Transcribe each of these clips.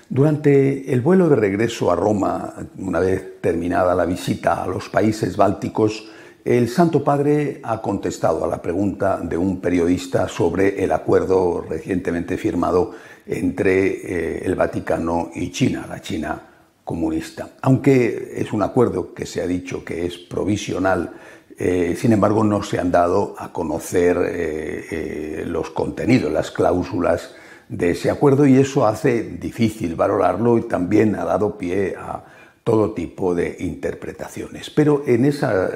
Durante el vuelo de regreso a Roma, una vez terminada la visita a los países bálticos, el Santo Padre ha contestado a la pregunta de un periodista sobre el acuerdo recientemente firmado entre el Vaticano y China, la China comunista. Aunque es un acuerdo que se ha dicho que es provisional, sin embargo no se han dado a conocer los contenidos, las cláusulas de ese acuerdo, y eso hace difícil valorarlo y también ha dado pie a todo tipo de interpretaciones. Pero en esa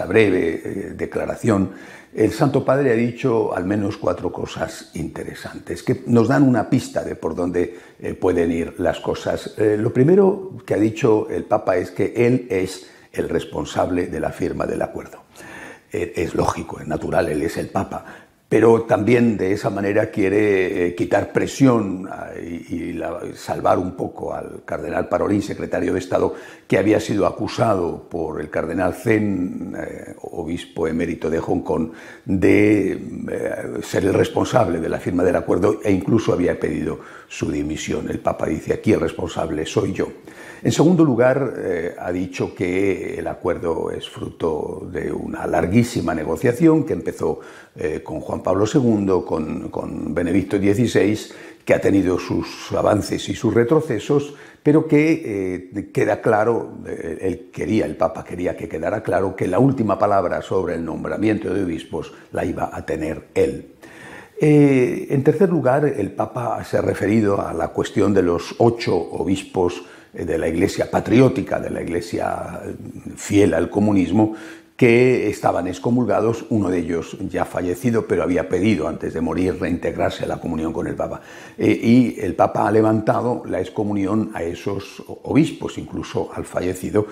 breve declaración, el Santo Padre ha dicho al menos 4 cosas interesantes que nos dan una pista de por dónde pueden ir las cosas. Lo primero que ha dicho el Papa es que él es el responsable de la firma del acuerdo. Es lógico, es natural, él es el Papa. Pero también de esa manera quiere quitar presión y salvar un poco al cardenal Parolin, secretario de Estado, que había sido acusado por el cardenal Zen, obispo emérito de Hong Kong, de ser el responsable de la firma del acuerdo e incluso había pedido su dimisión. El Papa dice: aquí el responsable soy yo. En segundo lugar, ha dicho que el acuerdo es fruto de una larguísima negociación que empezó con Juan Pablo II, con Benedicto XVI, que ha tenido sus avances y sus retrocesos, pero que queda claro, el Papa quería que quedara claro que la última palabra sobre el nombramiento de obispos la iba a tener él. En tercer lugar, el Papa se ha referido a la cuestión de los 8 obispos de la Iglesia patriótica, de la Iglesia fiel al comunismo, que estaban excomulgados, uno de ellos ya fallecido, pero había pedido antes de morir reintegrarse a la comunión con el Papa. Y el Papa ha levantado la excomunión a esos obispos, incluso al fallecido,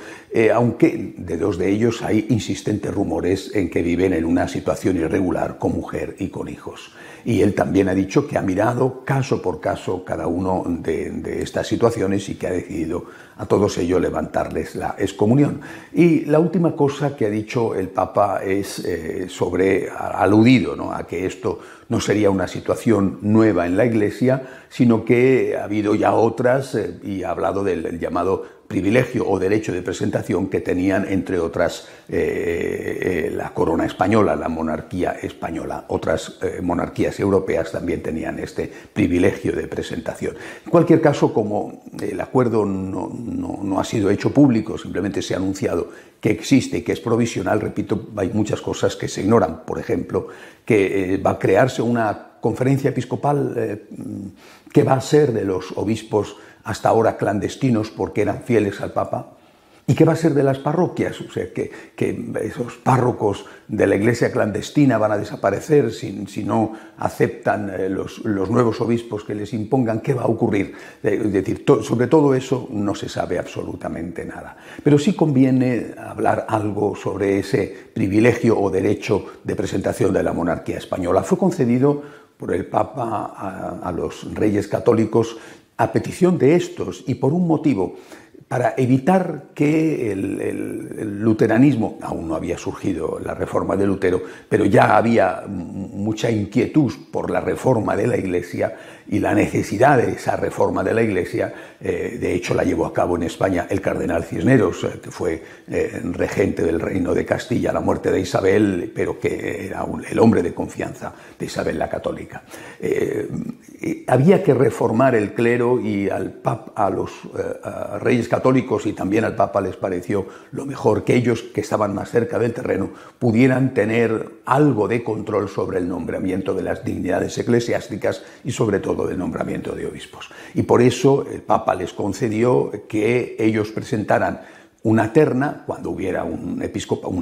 aunque de 2 de ellos hay insistentes rumores en que viven en una situación irregular con mujer y con hijos. Y él también ha dicho que ha mirado caso por caso cada uno de estas situaciones y que ha decidido a todos ellos levantarles la excomunión. Y la última cosa que ha dicho el Papa es aludido, ¿no?, a que esto no sería una situación nueva en la Iglesia, sino que ha habido ya otras, y ha hablado del llamado privilegio o derecho de presentación que tenían, entre otras, la corona española, la monarquía española. Otras monarquías europeas también tenían este privilegio de presentación. En cualquier caso, como el acuerdo no ha sido hecho público, simplemente se ha anunciado que existe y que es provisional, repito, hay muchas cosas que se ignoran. Por ejemplo, que va a crearse una conferencia episcopal que va a ser de los obispos hasta ahora clandestinos porque eran fieles al Papa. ¿Y qué va a ser de las parroquias? O sea, que esos párrocos de la iglesia clandestina van a desaparecer si no aceptan los nuevos obispos que les impongan. ¿Qué va a ocurrir? Es decir, sobre todo eso no se sabe absolutamente nada. Pero sí conviene hablar algo sobre ese privilegio o derecho de presentación de la monarquía española. Fue concedido por el Papa a los reyes católicos a petición de estos y por un motivo: para evitar que el luteranismo, aún no había surgido la reforma de Lutero, pero ya había mucha inquietud por la reforma de la Iglesia y la necesidad de esa reforma de la Iglesia. De hecho, la llevó a cabo en España el cardenal Cisneros, que fue regente del Reino de Castilla a la muerte de Isabel, pero que era el hombre de confianza de Isabel la Católica. Había que reformar el clero y a los reyes católicos y también al Papa les pareció lo mejor que ellos, que estaban más cerca del terreno, pudieran tener algo de control sobre el nombramiento de las dignidades eclesiásticas y sobre todo del nombramiento de obispos. Y por eso el Papa les concedió que ellos presentaran una terna, cuando hubiera un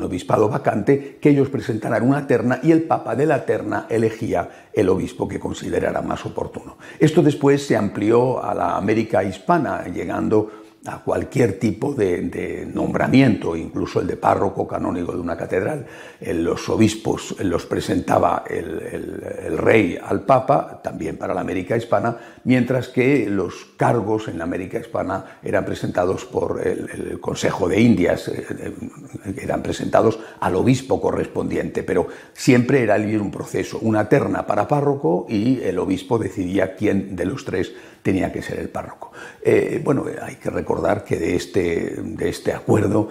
obispado vacante, que ellos presentaran una terna y el Papa de la terna elegía el obispo que considerara más oportuno. Esto después se amplió a la América hispana, llegando a cualquier tipo de nombramiento, incluso el de párroco canónigo de una catedral. Los obispos los presentaba el rey al Papa, también para la América hispana, mientras que los cargos en la América hispana eran presentados por el Consejo de Indias, eran presentados al obispo correspondiente, pero siempre era el mismo proceso: una terna para párroco y el obispo decidía quién de los 3 tenía que ser el párroco. Bueno, hay que recordar que de este acuerdo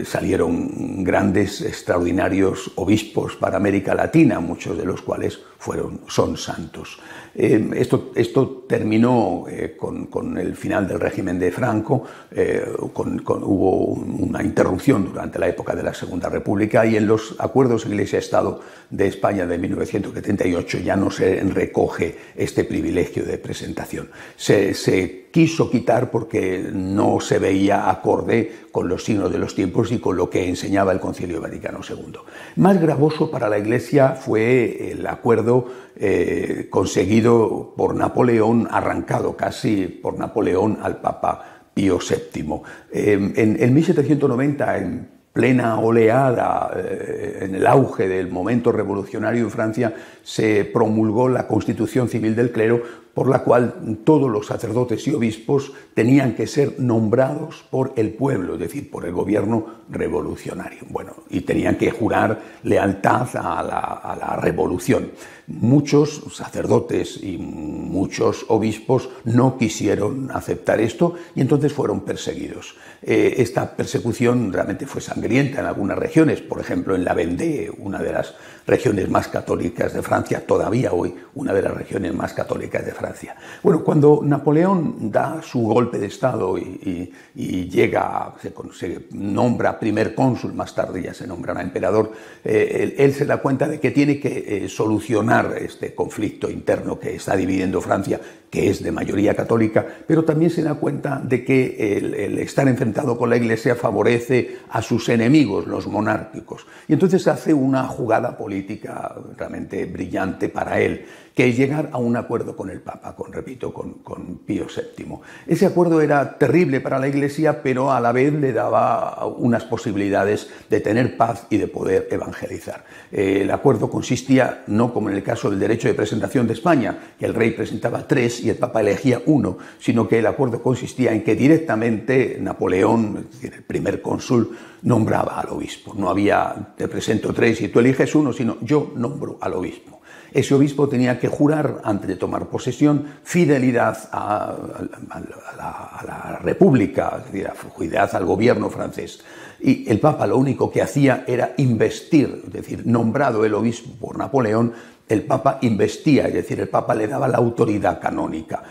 salieron grandes, extraordinarios obispos para América Latina, muchos de los cuales son santos. Esto terminó con el final del régimen de Franco, hubo una interrupción durante la época de la Segunda República, y en los acuerdos Iglesia-Estado de España de 1978 ya no se recoge este privilegio de presentación. Se quiso quitar porque no se veía acorde con los signos de los tiempos y con lo que enseñaba el Concilio Vaticano II. Más gravoso para la Iglesia fue el acuerdo conseguido por Napoleón, arrancado casi por Napoleón al Papa Pío VII. En 1790, en plena oleada, en el auge del momento revolucionario en Francia, se promulgó la Constitución Civil del Clero, por la cual todos los sacerdotes y obispos tenían que ser nombrados por el pueblo, es decir, por el gobierno revolucionario. Bueno, y tenían que jurar lealtad a la revolución. Muchos sacerdotes y muchos obispos no quisieron aceptar esto y entonces fueron perseguidos. Esta persecución realmente fue sangrienta en algunas regiones, por ejemplo en la Vendée, una de las regiones más católicas de Francia, todavía hoy una de las regiones más católicas de Francia. Bueno, cuando Napoleón da su golpe de Estado y llega, se nombra primer cónsul, más tarde ya se nombrará emperador, él se da cuenta de que tiene que solucionar este conflicto interno que está dividiendo Francia, que es de mayoría católica, pero también se da cuenta de que el estar enfrentado con la Iglesia favorece a sus enemigos, los monárquicos. Y entonces hace una jugada política realmente brillante para él, que es llegar a un acuerdo con el Papa, con Pío VII. Ese acuerdo era terrible para la Iglesia, pero a la vez le daba unas posibilidades de tener paz y de poder evangelizar. El acuerdo consistía, no como en el caso del derecho de presentación de España, que el rey presentaba 3 y el Papa elegía 1, sino que el acuerdo consistía en que directamente Napoleón, es decir, el primer cónsul, nombraba al obispo. No había, te presento 3 y tú eliges 1, sino yo nombro al obispo. Ese obispo tenía que jurar, antes de tomar posesión, fidelidad a la República, es decir, fidelidad al gobierno francés. Y el Papa lo único que hacía era investir, es decir, nombrado el obispo por Napoleón, el Papa investía, es decir, el Papa le daba la autoridad canónica.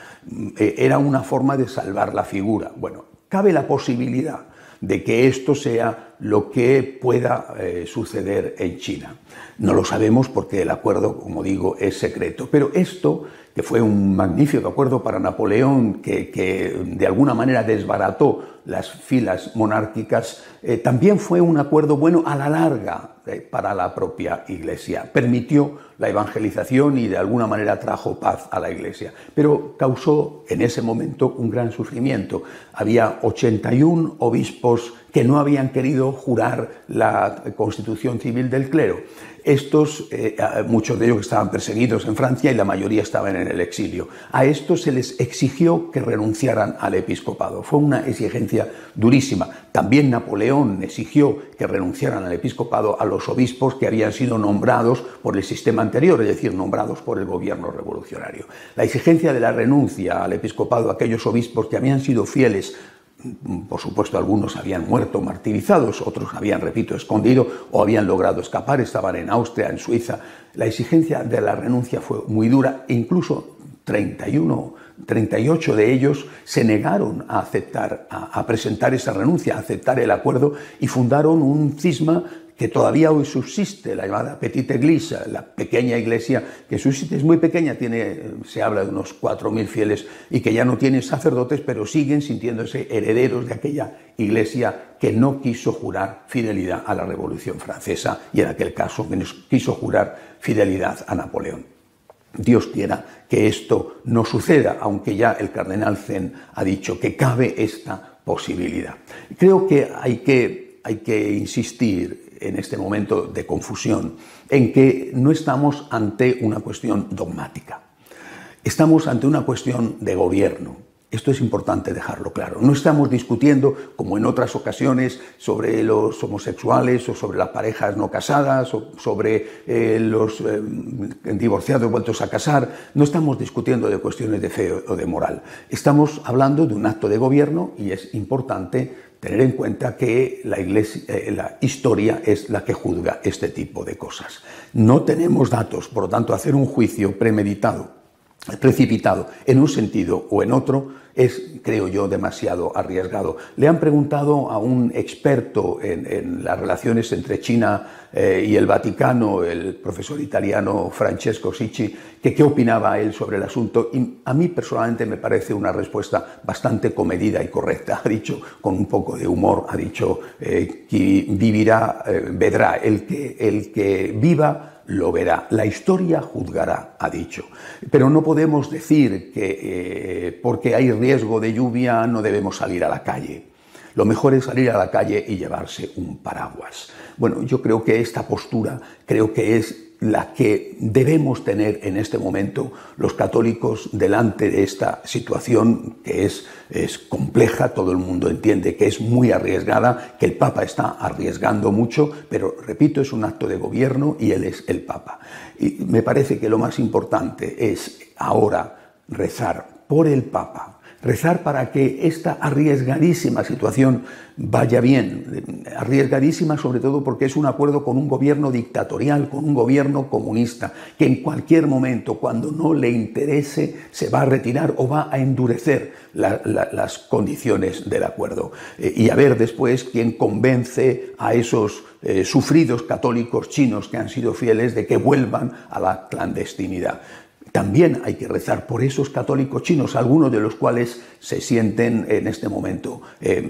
Era una forma de salvar la figura. Bueno, cabe la posibilidad de que esto sea lo que pueda suceder en China. No lo sabemos porque el acuerdo, como digo, es secreto. Pero esto, que fue un magnífico acuerdo para Napoleón, que de alguna manera desbarató las filas monárquicas, también fue un acuerdo bueno a la larga para la propia Iglesia. Permitió la evangelización y de alguna manera trajo paz a la Iglesia. Pero causó en ese momento un gran sufrimiento. Había 81 obispos que no habían querido jurar la Constitución Civil del Clero. Estos, muchos de ellos estaban perseguidos en Francia y la mayoría estaban en el exilio. A estos se les exigió que renunciaran al episcopado. Fue una exigencia durísima. También Napoleón exigió que renunciaran al episcopado a los obispos que habían sido nombrados por el sistema anterior, es decir, nombrados por el gobierno revolucionario. La exigencia de la renuncia al episcopado a aquellos obispos que habían sido fieles, por supuesto algunos habían muerto martirizados, otros habían, repito, escondido o habían logrado escapar, estaban en Austria, en Suiza. La exigencia de la renuncia fue muy dura e incluso 38 de ellos se negaron a aceptar, a presentar esa renuncia, a aceptar el acuerdo y fundaron un cisma que todavía hoy subsiste, la llamada Petite Église, la pequeña iglesia que subsiste, es muy pequeña, se habla de unos 4.000 fieles y que ya no tienen sacerdotes, pero siguen sintiéndose herederos de aquella iglesia que no quiso jurar fidelidad a la Revolución Francesa y en aquel caso que quiso jurar fidelidad a Napoleón. Dios quiera que esto no suceda, aunque ya el cardenal Zen ha dicho que cabe esta posibilidad. Creo que hay que insistir en este momento de confusión en que no estamos ante una cuestión dogmática. Estamos ante una cuestión de gobierno. Esto es importante dejarlo claro. No estamos discutiendo, como en otras ocasiones, sobre los homosexuales o sobre las parejas no casadas o sobre los divorciados vueltos a casar. No estamos discutiendo de cuestiones de fe o de moral. Estamos hablando de un acto de gobierno y es importante tener en cuenta que la historia es la que juzga este tipo de cosas. No tenemos datos, por lo tanto, hacer un juicio premeditado, precipitado en un sentido o en otro es, creo yo, demasiado arriesgado. Le han preguntado a un experto en las relaciones entre China y el Vaticano, el profesor italiano Francesco Sicci, que qué opinaba él sobre el asunto, y a mí personalmente me parece una respuesta bastante comedida y correcta. Ha dicho, con un poco de humor, ha dicho que vivirá, vedrá, el que viva lo verá, la historia juzgará, ha dicho. Pero no podemos decir que porque hay riesgo de lluvia no debemos salir a la calle. Lo mejor es salir a la calle y llevarse un paraguas. Bueno, yo creo que esta postura es la que debemos tener en este momento los católicos delante de esta situación que es compleja, todo el mundo entiende que es muy arriesgada, que el Papa está arriesgando mucho, pero repito, es un acto de gobierno y él es el Papa. Y me parece que lo más importante es ahora rezar por el Papa, rezar para que esta arriesgadísima situación vaya bien, arriesgadísima sobre todo porque es un acuerdo con un gobierno dictatorial, con un gobierno comunista, que en cualquier momento, cuando no le interese, se va a retirar o va a endurecer las condiciones del acuerdo. Y a ver después quién convence a esos sufridos católicos chinos que han sido fieles de que vuelvan a la clandestinidad. También hay que rezar por esos católicos chinos, algunos de los cuales se sienten en este momento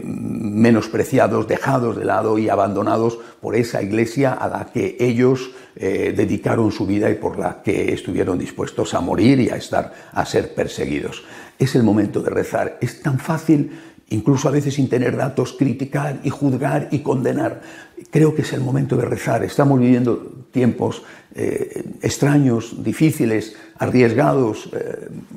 menospreciados, dejados de lado y abandonados por esa iglesia a la que ellos dedicaron su vida y por la que estuvieron dispuestos a morir y a ser perseguidos. Es el momento de rezar. Es tan fácil, incluso a veces sin tener datos, criticar y juzgar y condenar. Creo que es el momento de rezar. Estamos viviendo tiempos extraños, difíciles, arriesgados,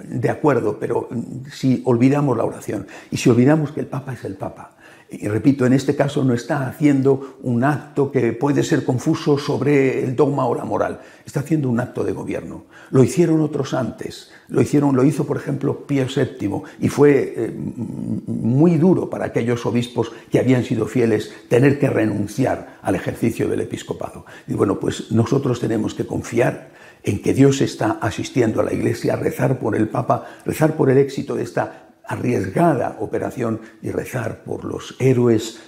de acuerdo, pero si olvidamos la oración y si olvidamos que el Papa es el Papa, y repito, en este caso no está haciendo un acto que puede ser confuso sobre el dogma o la moral, está haciendo un acto de gobierno. Lo hicieron otros antes, lo hizo por ejemplo Pío VII y fue muy duro para aquellos obispos que habían sido fieles tener que renunciar al ejercicio del episcopado. Y bueno, pues nosotros tenemos que confiar en que Dios está asistiendo a la Iglesia, rezar por el Papa, rezar por el éxito de esta arriesgada operación y rezar por los héroes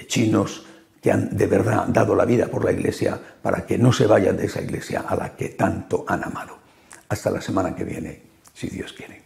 chinos que han de verdad dado la vida por la Iglesia para que no se vayan de esa Iglesia a la que tanto han amado. Hasta la semana que viene, si Dios quiere.